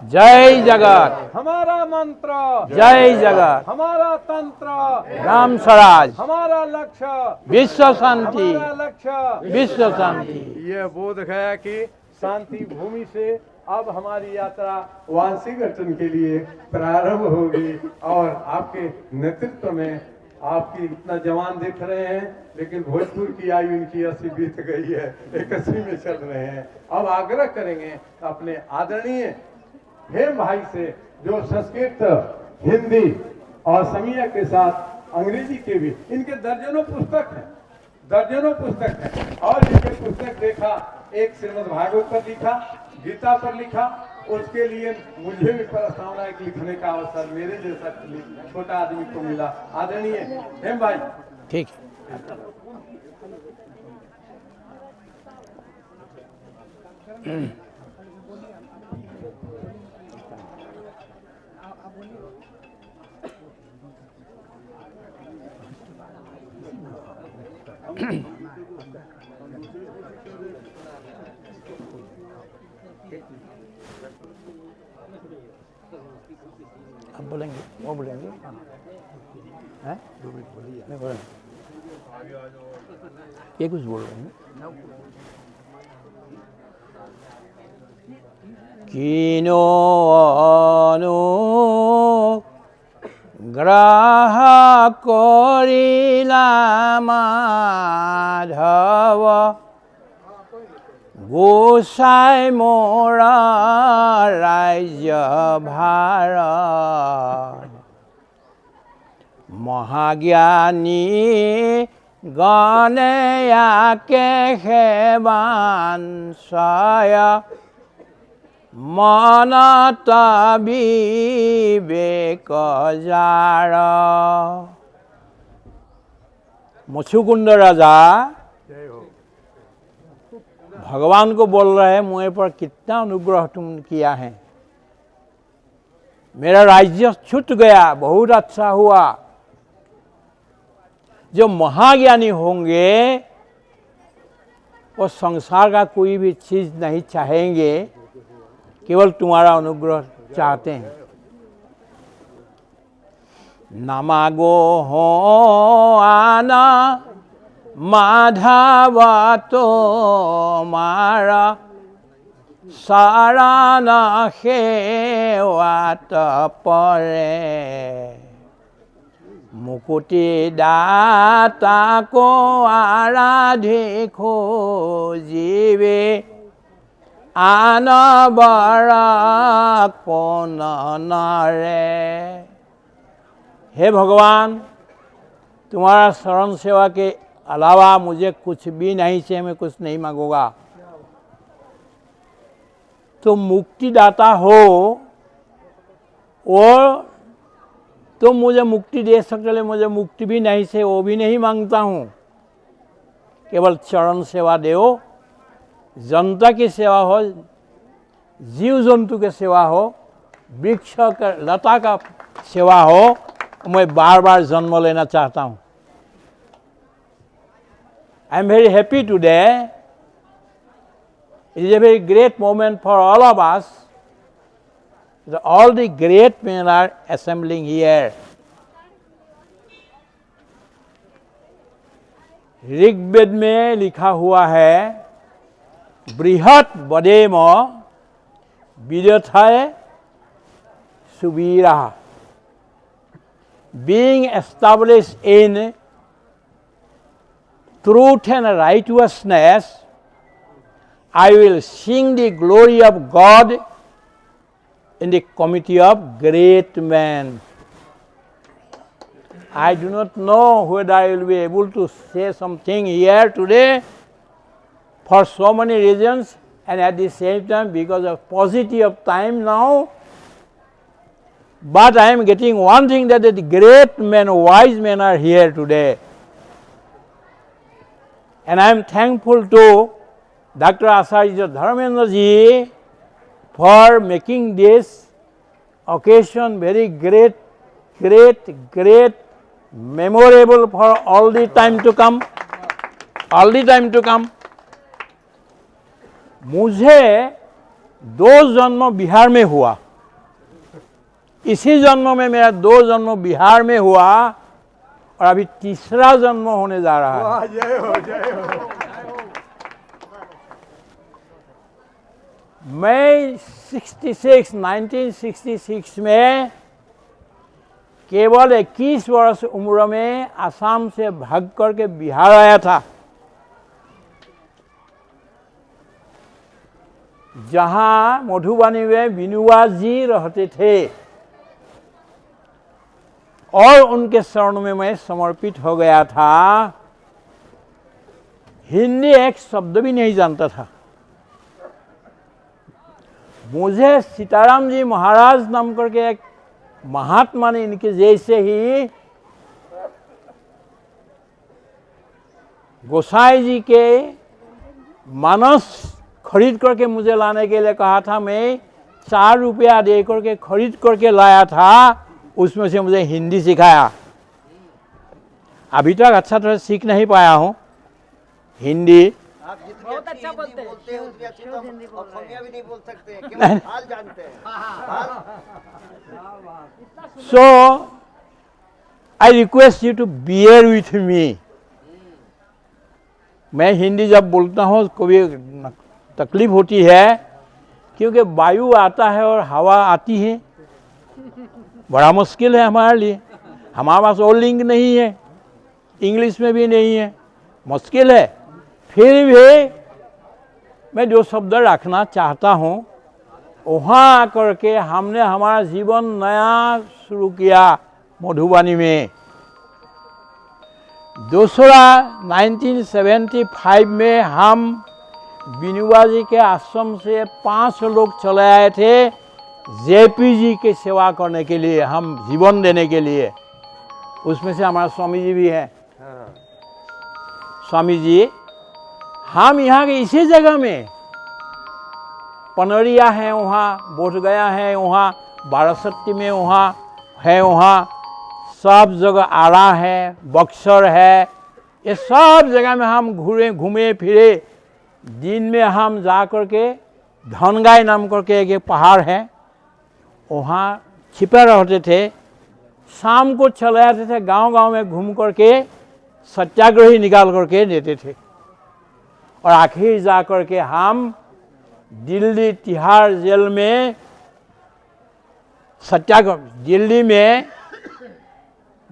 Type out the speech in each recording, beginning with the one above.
जय जगत, हमारा मंत्र जय जगत, हमारा तंत्र राम स्वराज, हमारा लक्ष्य विश्व शांति, हमारा लक्ष्य विश्व शांति। ये बोध गया कि शांति भूमि से अब हमारी यात्रा वाशीघाटन के लिए प्रारंभ होगी और आपके नेतृत्व में आपकी इतना जवान देख रहे हैं, लेकिन भोजपुर की आयु इनकी 80 बीत गई है, 81 में चल रहे हैं। अब आग्रह करेंगे अपने आदरणीय हेम भाई से, जो संस्कृत, हिंदी और समिया के साथ अंग्रेजी के भी इनके दर्जनों पुस्तक हैं, दर्जनों पुस्तक हैं। और इनके पुस्तक देखा, एक श्रीमद् भागवत पर लिखा, गीता पर लिखा, उसके लिए मुझे भी प्रस्तावना एक लिखने का अवसर मेरे जैसा छोटा आदमी को मिला। आदरणीय हेम भाई, ठीक है। अब बोलेंगे, वो बोलेंगे, हैं? नहीं बोलेंगे, ये कुछ बोल रहे हैं। किनो अनु ग्रह करिला माधव गोसाई मोरा राज्य भार महाज्ञानी गणया के हेबान सय मनत विवेक जार। मुछुकुंद राजा भगवान को बोल रहे हैं, मुझे पर कितना अनुग्रह तुम किया है, मेरा राज्य छूट गया, बहुत अच्छा हुआ। जो महाज्ञानी होंगे वो संसार का कोई भी चीज नहीं चाहेंगे, केवल तुम्हारा अनुग्रह चाहते हैं। नमागो हो आना माधव तो मारा सारा न हेवात परे मुकुति दाता को आराधि खोजिवे आन बरा कौन नरे। हे भगवान, तुम्हारा शरण सेवा के अलावा मुझे कुछ भी नहीं चाहिए, मैं कुछ नहीं मांगूंगा। तुम मुक्तिदाता हो और तुम मुझे मुक्ति दे सकते, मुझे मुक्ति भी नहीं से वो भी नहीं मांगता हूँ, केवल चरण सेवा दो। जनता की सेवा हो, जीव जंतु की सेवा हो, वृक्ष का लता का सेवा हो, मैं बार बार जन्म लेना चाहता हूँ। I am very happy today. It is a very great moment for all of us. All the great men are assembling here. Rigveda में लिखा हुआ है, बृहत् बदेम विदथाय Suvira, being established in truth and righteousness, I will sing the glory of God in the committee of great men. I do not know whether I will be able to say something here today for so many reasons, and at the same time because of paucity of time now. But I am getting one thing, that the great men, wise men are here today. And I am thankful to Dr. Acharya Dharmendra ji for making this occasion very great, memorable for all the time to come. All the time to come. मुझे 2 जन्म बिहार में हुआ, इसी जन्म में मेरा 2 जन्म बिहार में हुआ और अभी तीसरा जन्म होने जा रहा है। वाह, जय हो, जय हो। मैं 1966 में केवल 21 वर्ष उम्र में असम से भाग करके बिहार आया था, जहां मधुबनी में विनोबा जी रहते थे और उनके शरण में मैं समर्पित हो गया था। हिंदी एक शब्द भी नहीं जानता था। मुझे सीताराम जी महाराज नाम करके एक महात्मा ने इनके जैसे ही गोसाई जी के मानस खरीद करके मुझे लाने के लिए कहा था। मैं 4 रुपया दे करके खरीद करके लाया था, उसमें से मुझे हिंदी सिखाया। अभी तक अच्छा तरह सीख नहीं पाया हूँ हिंदी। आप जितनी अच्छी हिंदी बोलते हैं उतनी अच्छी तो हम असमिया भी नहीं बोल सकते, केवल हाल जानते हैं। So I request you to bear with me। मैं हिंदी जब बोलता हूँ कभी तकलीफ होती है, क्योंकि वायु आता है और हवा आती है, बड़ा मुश्किल है हमारे लिए। हमारे पास और लिंक नहीं है, इंग्लिश में भी नहीं है, मुश्किल है। फिर भी मैं जो शब्द रखना चाहता हूँ, वहाँ आकर के हमने हमारा जीवन नया शुरू किया मधुबनी में। दूसरा 1975 में हम विनोबा जी के आश्रम से 5 लोग चले आए थे जेपी जी की सेवा करने के लिए, हम जीवन देने के लिए। उसमें से हमारा स्वामी जी भी है। स्वामी जी, हम यहाँ के इसी जगह में पनरिया है, वहाँ बोधगया है, वहाँ बारासती में वहाँ है, वहाँ सब जगह आरा है, बक्सर है, ये सब जगह में हम घूमे फिरे। दिन में हम जा कर के धनगाई नाम करके एक पहाड़ है, वहाँ छिपे रहते थे। शाम को चले आते थे, गांव-गांव में घूम करके सत्याग्रही निकाल करके देते थे। और आखिर जा कर के हम दिल्ली तिहाड़ जेल में सत्याग्रह, दिल्ली में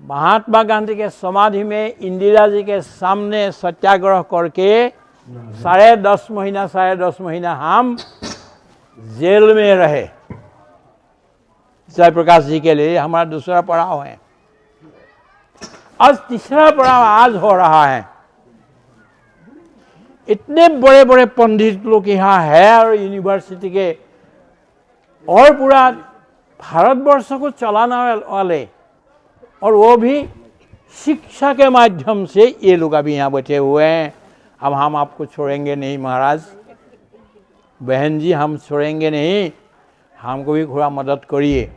महात्मा गांधी के समाधि में इंदिरा जी के सामने सत्याग्रह करके 10.5 महीना हम जेल में रहे। जयप्रकाश जी के लिए हमारा दूसरा पड़ाव है। आज तीसरा पड़ाव आज हो रहा है। इतने बड़े बड़े पंडित लोग यहाँ है और यूनिवर्सिटी के और पूरा भारतवर्ष को चलाने वाले, और वो भी शिक्षा के माध्यम से ये लोग अभी यहाँ बैठे हुए हैं। अब हम आपको छोड़ेंगे नहीं महाराज, बहन जी, हम छोड़ेंगे नहीं, हमको भी थोड़ा मदद करिए।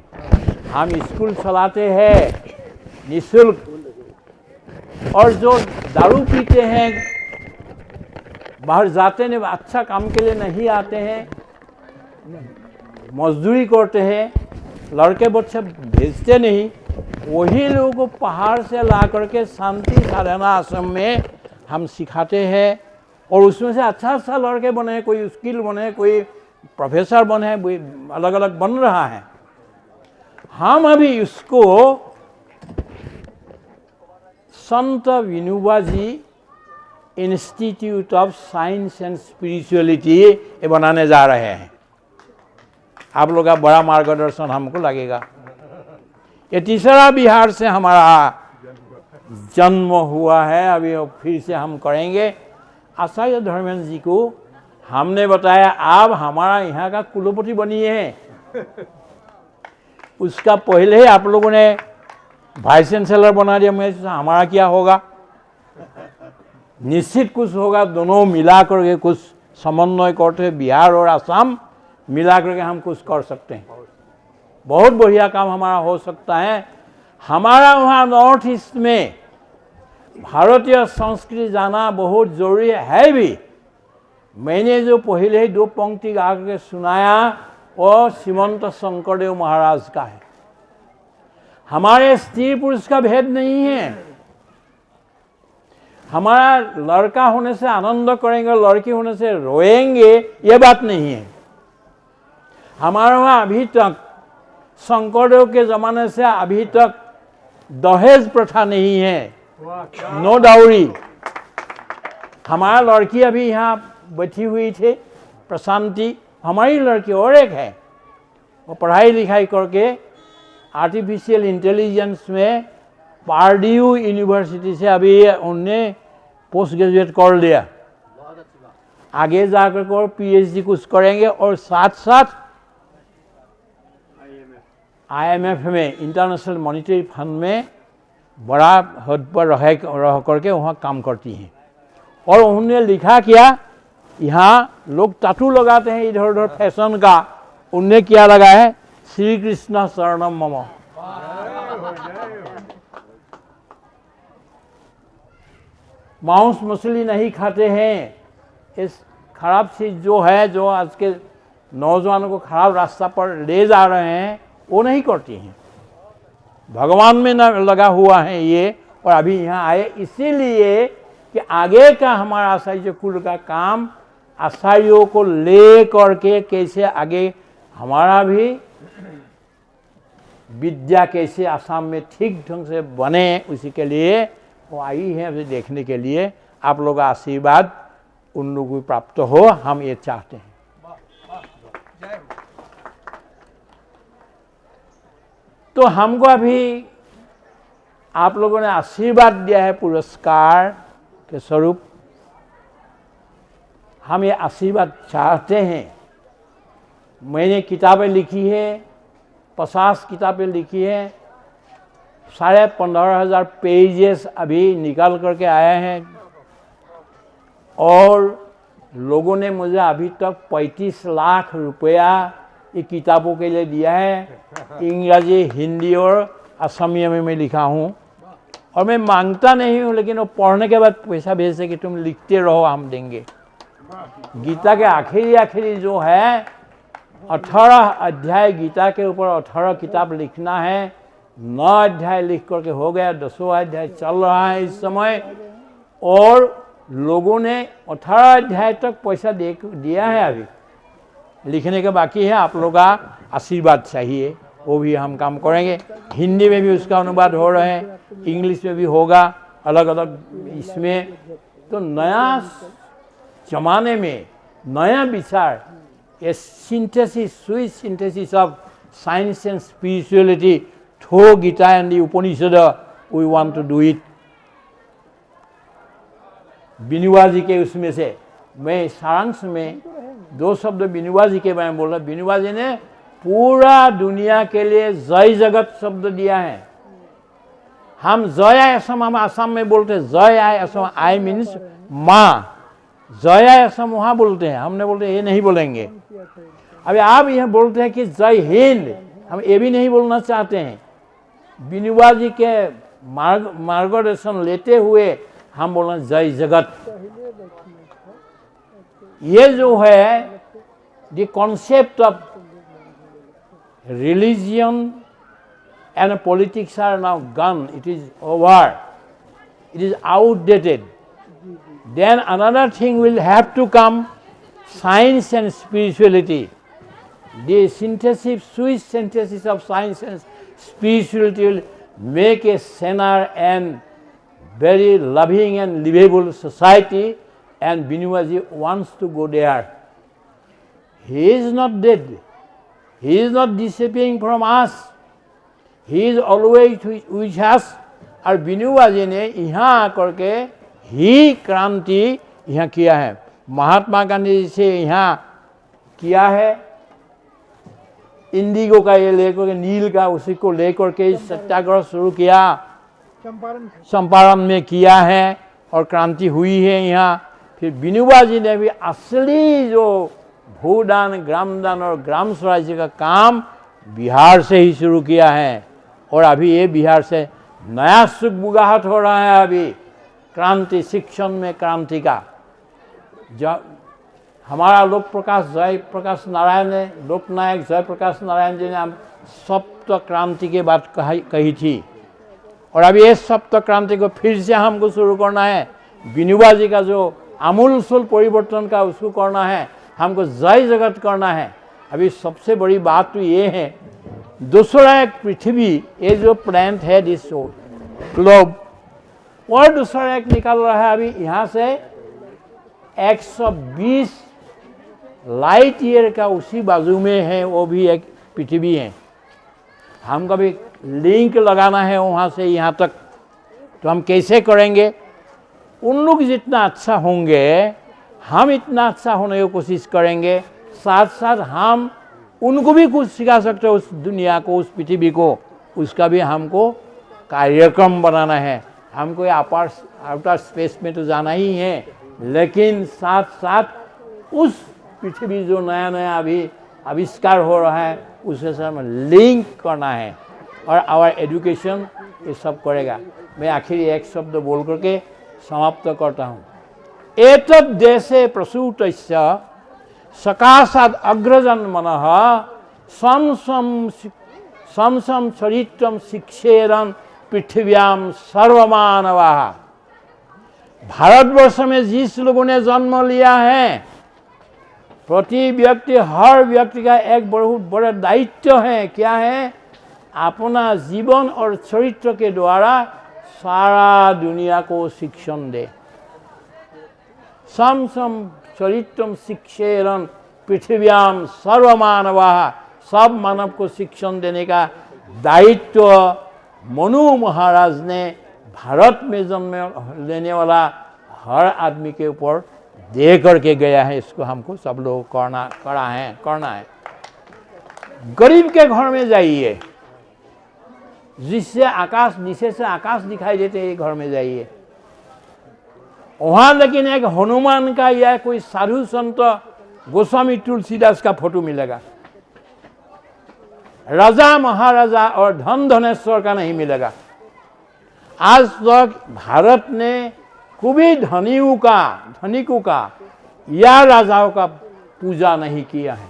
हम स्कूल चलाते हैं निःशुल्क, और जो दारू पीते हैं, बाहर जाते नहीं, अच्छा काम के लिए नहीं आते हैं, मजदूरी करते हैं, लड़के बच्चे भेजते नहीं, वही लोगों को पहाड़ से ला करके शांति साधना आश्रम में हम सिखाते हैं। और उसमें से अच्छा लड़के बने, कोई वकील बने, कोई प्रोफेसर बने, अलग अलग बन रहा है। हम अभी उसको Sant Vinoba ji institute of science and spirituality ये बनाने जा रहे हैं। आप लोग का बड़ा मार्गदर्शन हमको लगेगा। ये तीसरा बिहार से हमारा जन्म हुआ है। अभी फिर से हम करेंगे। आचार्य धर्मेंद्र जी को हमने बताया आप हमारा यहाँ का कुलपति बनिए हैं। उसका पहले ही आप लोगों ने वाइस चांसलर बना दिया। मैं हमारा क्या होगा? निश्चित कुछ होगा। दोनों मिला करके कुछ समन्वय करते हैं, बिहार और असम मिला करके हम कुछ कर सकते हैं। बहुत बढ़िया काम हमारा हो सकता है। हमारा वहाँ नॉर्थ ईस्ट में भारतीय संस्कृति जाना बहुत जरूरी है भी। मैंने जो पहले ही 2 पंक्ति गा करके सुनाया वो श्रीमंत शंकरदेव महाराज का है। हमारे स्त्री पुरुष का भेद नहीं है। हमारा लड़का होने से आनंद करेंगे, लड़की होने से रोएंगे, ये बात नहीं है। हमारे वहाँ अभी तक शंकरदेव के ज़माने से अभी तक दहेज प्रथा नहीं है, नो डाउरी। हमारा लड़की अभी यहाँ बैठी हुई थी, प्रशांति, हमारी लड़की और एक है, वो पढ़ाई लिखाई करके आर्टिफिशियल इंटेलिजेंस में पार्ड्यू यूनिवर्सिटी से अभी उनने पोस्ट ग्रेजुएट कर लिया। आगे जाकर और पीएचडी कुछ करेंगे और साथ साथ आईएमएफ में, इंटरनेशनल मॉनिटरी फंड में बड़ा हद पर रह करके वहाँ काम करती हैं। और उन्होंने लिखा क्या, यहाँ लोग टैटू लगाते हैं इधर उधर फैशन का, उनने क्या लगा है, श्री कृष्ण शरणम मम। मांस मछली नहीं खाते हैं। इस खराब चीज़ जो है, जो आज के नौजवानों को खराब रास्ता पर ले जा रहे हैं, वो नहीं करती हैं। भगवान में न लगा हुआ है ये, और अभी यहाँ आए इसीलिए कि आगे का हमारा आचार्य कुल का काम आचार्यों को ले करके कैसे आगे हमारा भी विद्या कैसे आसाम में ठीक ढंग से बने, उसी के लिए वो आई है अभी देखने के लिए। आप लोग का आशीर्वाद उन लोगों को प्राप्त हो, हम ये चाहते हैं। तो हमको अभी आप लोगों ने आशीर्वाद दिया है पुरस्कार के स्वरूप, हम ये आशीर्वाद चाहते हैं। मैंने किताबें लिखी है, 50 किताबें लिखी है, 15,500 पेजेस अभी निकाल करके आए हैं, और लोगों ने मुझे अभी तक 35 लाख रुपया ये किताबों के लिए दिया है। इंग्रजी, हिंदी और असमिया में मैं लिखा हूँ, और मैं मांगता नहीं हूँ, लेकिन वो पढ़ने के बाद पैसा भेजते कि तुम लिखते रहो, हम देंगे। गीता के आखिरी जो है 18 अध्याय गीता के ऊपर 18 किताब लिखना है। 9 अध्याय लिख करके हो गया, 10वां अध्याय चल रहा है इस समय, और लोगों ने 18 अध्याय तक पैसा दिया है, अभी लिखने के बाकी है। आप लोग का आशीर्वाद चाहिए, वो भी हम काम करेंगे। हिंदी में भी उसका अनुवाद हो रहे हैं, इंग्लिश में भी होगा, अलग अलग इसमें। तो नया जमाने में नया विचार, a synthesis, sweet synthesis of science and spirituality through Gita and the Upanishad, we want to do it. बिनुआ जी के उसमें से मैं सारांश में 2 शब्द बिनुआ जी के बारे में बोल रहा। बिनुआ जी ने पूरा दुनिया के लिए जय जगत शब्द दिया है। हम जय आय असम, हम आसाम में बोलते हैं जय आय असम, आई मीन्स माँ, जय आय असम वहाँ बोलते हैं, हमने बोलते हैं ये नहीं बोलेंगे। अभी आप यह बोलते हैं कि जय हिंद, हम ये भी नहीं बोलना चाहते हैं। बिनुआ जी के मार्गदर्शन लेते हुए हम बोलना जय जगत। ये जो है the concept of religion and politics are now gone, it is over, it is outdated. Then another thing will have to come, science and spirituality. The synthesis, sweet synthesis of science and spirituality will make a saner and very loving and livable society, and Binuaji wants to go there. He is not dead. He is not disappearing from us. He is always with us. और बिनुआ जी ने यहाँ आकर के ही क्रांति यहाँ किया है। महात्मा गांधी जी से यहाँ किया है, इंडिगो का ये लेकर के, नील का, उसी को लेकर के सत्याग्रह शुरू किया, चंपारण में किया है, और क्रांति हुई है यहाँ। फिर बिनुआ जी ने भी असली जो भूदान, ग्रामदान और ग्राम स्वराज्य का काम बिहार से ही शुरू किया है, और अभी ये बिहार से नया सुगबुगाहट हो रहा है। अभी क्रांति, शिक्षण में क्रांति का हमारा लोक प्रकाश जयप्रकाश नारायण ने, लोकनायक जयप्रकाश नारायण जी ने हम सप्त क्रांति की बात कही थी, और अभी ये सप्त क्रांति को फिर से हमको शुरू करना है। विनोबा जी का जो आमूलचूल परिवर्तन का उसको करना है, हमको जय जगत करना है। अभी सबसे बड़ी बात तो ये है, दूसरा एक पृथ्वी, ये जो प्लैनेट है दिस ग्लोब, और दूसरा एक निकाल रहा है अभी यहाँ से 120 लाइट ईयर का उसी बाजू में है, वो भी एक पृथ्वी है। हम कभी लिंक लगाना है वहाँ से यहाँ तक, तो हम कैसे करेंगे? उन लोग जितना अच्छा होंगे हम इतना अच्छा होने की कोशिश करेंगे, साथ साथ हम उनको भी कुछ सिखा सकते हैं, उस दुनिया को, उस पृथ्वी को, उसका भी हमको कार्यक्रम बनाना है। हमको आउटर स्पेस में तो जाना ही है, लेकिन साथ साथ उस पृथ्वी जो नया नया अभी आविष्कार हो रहा है उसके साथ में लिंक करना है, और आवर एजुकेशन ये सब करेगा। मैं आखिर एक शब्द बोल करके समाप्त करता हूँ। एतद् देशे प्रसूतस्य सकाशात् अग्रजन्मनः संसं चरित्रं शिक्षेरन् पृथिव्याम सर्वमानवाः। भारतवर्ष में जिस लोगों ने जन्म लिया है, प्रति व्यक्ति, हर व्यक्ति का एक बहुत बड़ा दायित्व है। क्या है? अपना जीवन और चरित्र के द्वारा सारा दुनिया को शिक्षण दे। सम चरित्रम शिक्षेरन पृथिव्याम सर्वमानवाः। सब मानव को शिक्षण देने का दायित्व मनु महाराज ने भारत में जन्म लेने वाला हर आदमी के ऊपर दे करके गया है। इसको हमको सब लोग करना है। गरीब के घर में जाइए, जिससे आकाश, नीचे से आकाश दिखाई देते हैं, घर में जाइए, वहाँ लेकिन एक हनुमान का या कोई साधु संत गोस्वामी तुलसीदास का फोटो मिलेगा। राजा महाराजा और धन धनेश्वर का नहीं मिलेगा। आज तक भारत ने कभी धनिकों का या राजाओं का पूजा नहीं किया है।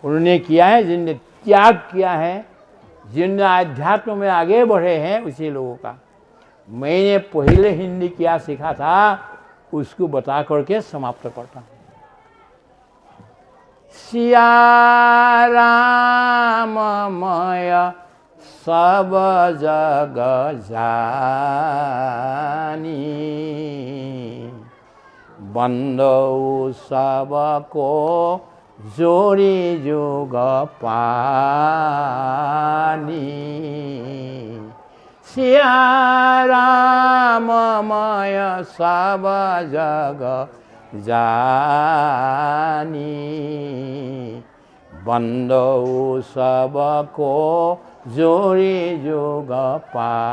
उन्होंने किया है जिनने त्याग किया है, जिनने अध्यात्म में आगे बढ़े हैं, उसी लोगों का। मैंने पहले हिंदी क्या सीखा था उसको बता करके समाप्त करता हूँ। सिया राममय सब जग जानी, बंदो सबको जोड़ी जुग पानी। सिया राममय सब जग जानी, बंदो सबको जोड़ी जुग पानी।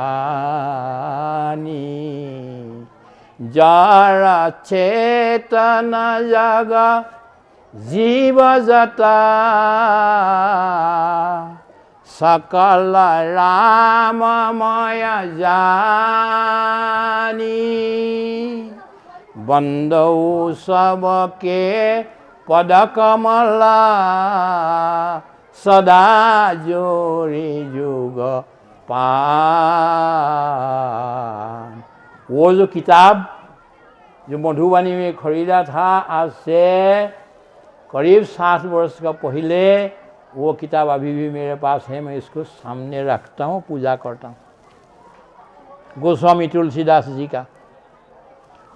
जड़ चेतन जग जीव जता, सकल राममय जानी, बंदो सबके पद कमला, सदा जोड़ी जुग पान। वो जो किताब जो मधुबनी में खरीदा था आज से करीब 60 वर्ष का पहले, वो किताब अभी भी मेरे पास है। मैं इसको सामने रखता हूँ, पूजा करता हूँ, गोस्वामी तुलसीदास जी का।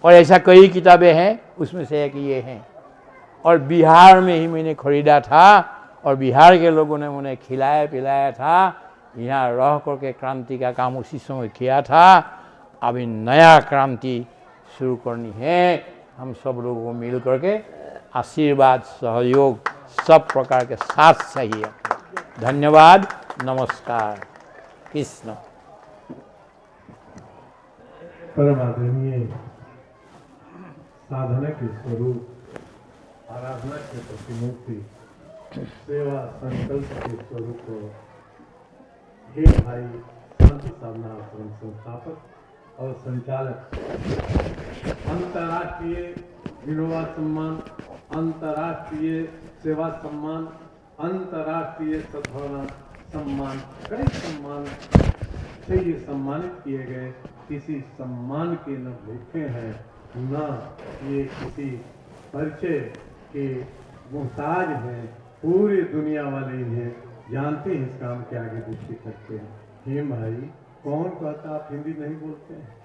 और ऐसा कई किताबें हैं, उसमें से एक ये है। और बिहार में ही मैंने खरीदा था, और बिहार के लोगों ने मुझे खिलाया पिलाया था। यहाँ रह करके क्रांति का काम उसी समय किया था। अभी नया क्रांति शुरू करनी है। हम सब लोगों को मिल करके आशीर्वाद, सहयोग सब प्रकार के साथ चाहिए। धन्यवाद, नमस्कार, कृष्ण। परम आदरणीय साधना के स्वरूप, आराधना के प्रतिमूर्ति, सेवा संकल्प के स्वरूप को हे भाई शांति साधना आश्रम संस्थापक और संचालक, अंतर्राष्ट्रीय विनोबा सम्मान अंतर्राष्ट्रीय सेवा सम्मान, अंतर्राष्ट्रीय सद्भावना सम्मान, कई सम्मान से ये सम्मानित किए गए। किसी सम्मान के न भूखे हैं, न ये किसी परिचय के मोहताज हैं। पूरी दुनिया वाले इन्हें जानते हैं, इस काम के आगे दृष्टि करते हैं। हे भाई, कौन कहता आप हिंदी नहीं बोलते हैं?